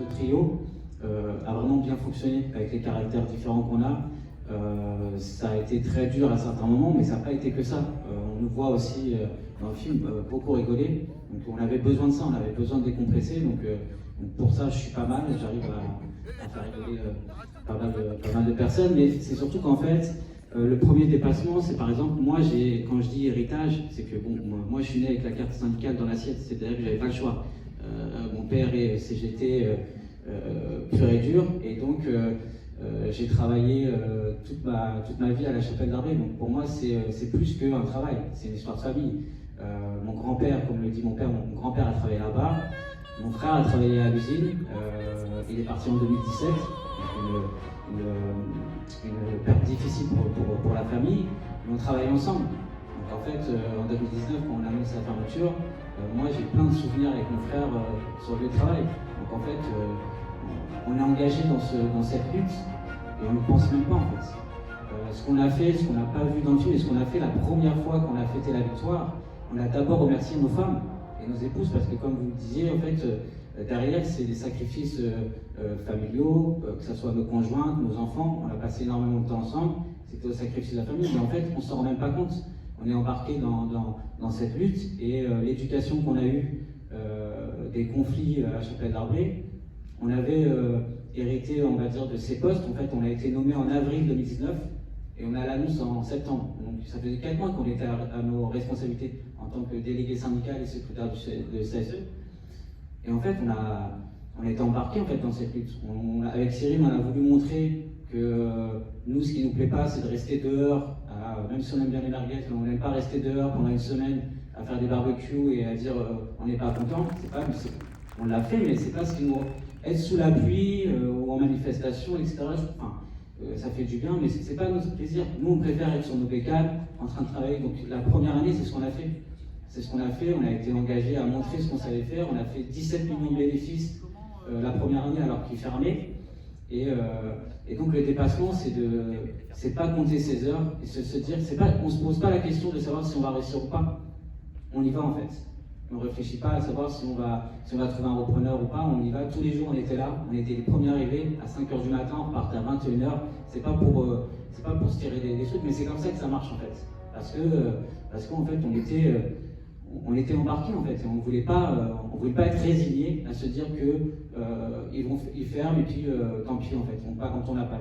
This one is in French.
trio a vraiment bien fonctionné avec les caractères différents qu'on a. Ça a été très dur à certains moments, mais ça n'a pas été que ça. On nous voit aussi dans le film beaucoup rigoler. Donc on avait besoin de ça, on avait besoin de décompresser. Donc pour ça, je suis pas mal, j'arrive à faire rigoler pas mal de personnes. Mais c'est surtout qu'en fait, le premier dépassement, c'est par exemple, moi, quand je dis héritage, c'est que bon, moi, je suis né avec la carte syndicale dans l'assiette, c'est-à-dire que j'avais pas le choix. Mon père est CGT pur et dur, et donc j'ai travaillé toute ma vie à la Chapelle d'Arblay. Donc pour moi, c'est plus qu'un travail, c'est une histoire de famille. Mon grand-père, comme le dit mon père, mon grand-père a travaillé là-bas. Mon frère a travaillé à l'usine. Il est parti en 2017. Une perte difficile pour la famille, mais on travaille ensemble. Donc en fait, en 2019, quand on annonce la fermeture, moi j'ai plein de souvenirs avec mon frère sur le lieu de travail. Donc en fait, on est engagé dans cette lutte et on ne pense même pas en fait. Ce qu'on a fait, ce qu'on n'a pas vu dans le film et ce qu'on a fait la première fois qu'on a fêté la victoire, on a d'abord remercié nos femmes et nos épouses parce que comme vous le disiez, en fait, derrière, c'est des sacrifices familiaux, que ce soit nos conjoints, nos enfants. On a passé énormément de temps ensemble. C'était au sacrifice de la famille, mais en fait, on ne s'en rend même pas compte. On est embarqué dans cette lutte et l'éducation qu'on a eue des conflits à la Chapelle d'Arblay, on avait hérité, on va dire, de ces postes. En fait, on a été nommé en avril 2019 et on a l'annonce en septembre. Donc, ça faisait 4 mois qu'on était à nos responsabilités en tant que délégué syndical et secrétaire de CSE. Et en fait, on a été embarqués en fait, dans cette lutte. Avec Cyril, on a voulu montrer que nous, ce qui ne nous plaît pas, c'est de rester dehors, même si on aime bien les merguez, on n'aime pas rester dehors pendant une semaine à faire des barbecues et à dire on n'est pas content. On l'a fait, mais c'est pas ce qui nous... Être sous la pluie ou en manifestation, etc., ça fait du bien, mais c'est pas notre plaisir. Nous, on préfère être sur nos bécanes, en train de travailler. Donc la première année, c'est ce qu'on a fait. C'est ce qu'on a fait, on a été engagé à montrer ce qu'on savait faire. On a fait 17 millions de bénéfices la première année alors qu'il fermait. Et donc le dépassement, c'est pas compter ses heures et se dire, on se pose pas la question de savoir si on va réussir ou pas. On y va en fait. On réfléchit pas à savoir si on va trouver un repreneur ou pas. On y va. Tous les jours, on était là. On était les premiers arrivés à 5h du matin, on repartait à 21h. C'est pas pour se tirer des trucs, mais c'est comme ça que ça marche en fait. Parce qu'en fait, on était embarqués en fait, et on voulait pas être résigné à se dire que ils ferment et puis tant pis en fait, on part quand on n'a pas.